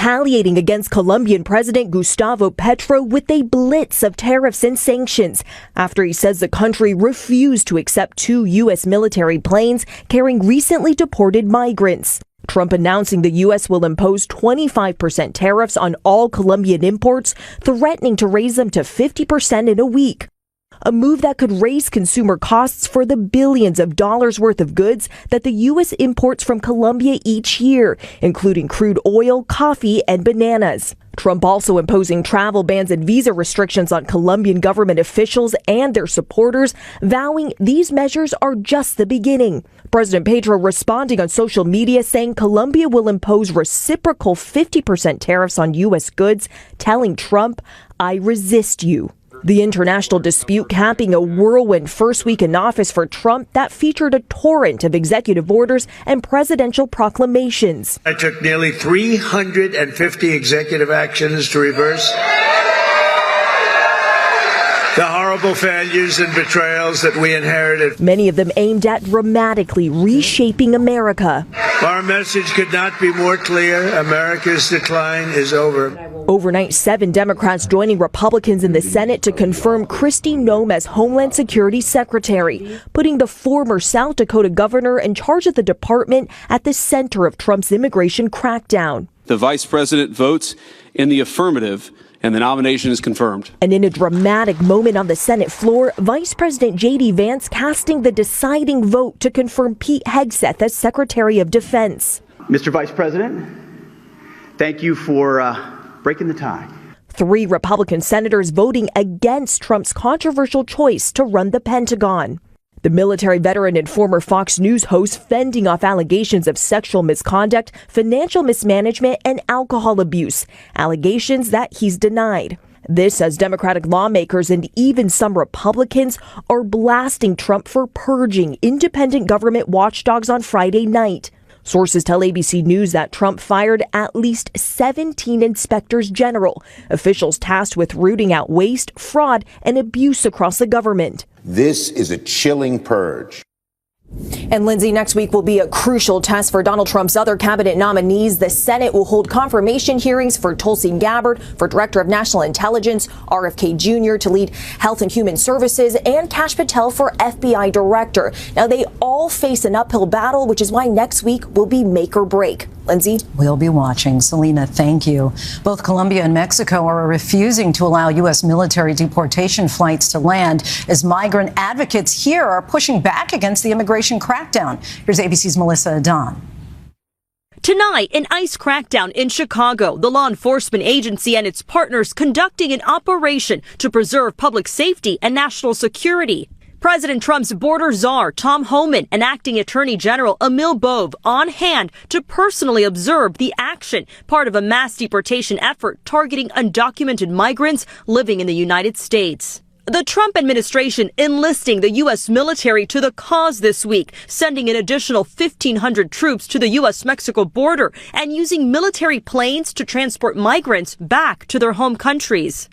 retaliating against Colombian President Gustavo Petro with a blitz of tariffs and sanctions after he says the country refused to accept 2 U.S. military planes carrying recently deported migrants. Trump announcing the U.S. will impose 25% tariffs on all Colombian imports, threatening to raise them to 50% in a week. A move that could raise consumer costs for the billions of dollars worth of goods that the U.S. imports from Colombia each year, including crude oil, coffee, and bananas. Trump also imposing travel bans and visa restrictions on Colombian government officials and their supporters, vowing these measures are just the beginning. President Petro responding on social media saying Colombia will impose reciprocal 50% tariffs on U.S. goods, telling Trump, "I resist you." The international dispute capping a whirlwind first week in office for Trump that featured a torrent of executive orders and presidential proclamations. I took nearly 350 executive actions to reverse the horrible failures and betrayals that we inherited. Many of them aimed at dramatically reshaping America. Our message could not be more clear. America's decline is over. Overnight, 7 Democrats joining Republicans in the Senate to confirm Kristi Noem as Homeland Security Secretary, putting the former South Dakota governor in charge of the department at the center of Trump's immigration crackdown. The vice president votes in the affirmative, and the nomination is confirmed. And in a dramatic moment on the Senate floor, Vice President J.D. Vance casting the deciding vote to confirm Pete Hegseth as Secretary of Defense. Mr. Vice President, thank you for breaking the tie. 3 Republican senators voting against Trump's controversial choice to run the Pentagon. The military veteran and former Fox News host fending off allegations of sexual misconduct, financial mismanagement, and alcohol abuse, allegations that he's denied. This as Democratic lawmakers and even some Republicans are blasting Trump for purging independent government watchdogs on Friday night. Sources tell ABC News that Trump fired at least 17 inspectors general, officials tasked with rooting out waste, fraud, and abuse across the government. This is a chilling purge. And Lindsay, next week will be a crucial test for Donald Trump's other cabinet nominees. The Senate will hold confirmation hearings for Tulsi Gabbard for Director of National Intelligence, RFK Jr. to lead Health and Human Services, and Kash Patel for FBI Director. Now, they all face an uphill battle, which is why next week will be make or break. Lindsay? We'll be watching. Selena, thank you. Both Colombia and Mexico are refusing to allow U.S. military deportation flights to land as migrant advocates here are pushing back against the immigration crackdown. Here's ABC's Melissa Adon. Tonight, an ICE crackdown in Chicago, the law enforcement agency and its partners conducting an operation to preserve public safety and national security. President Trump's border czar, Tom Homan, and acting Attorney General Emil Bove on hand to personally observe the action, part of a mass deportation effort targeting undocumented migrants living in the United States. The Trump administration enlisting the U.S. military to the cause this week, sending an additional 1,500 troops to the U.S.-Mexico border and using military planes to transport migrants back to their home countries.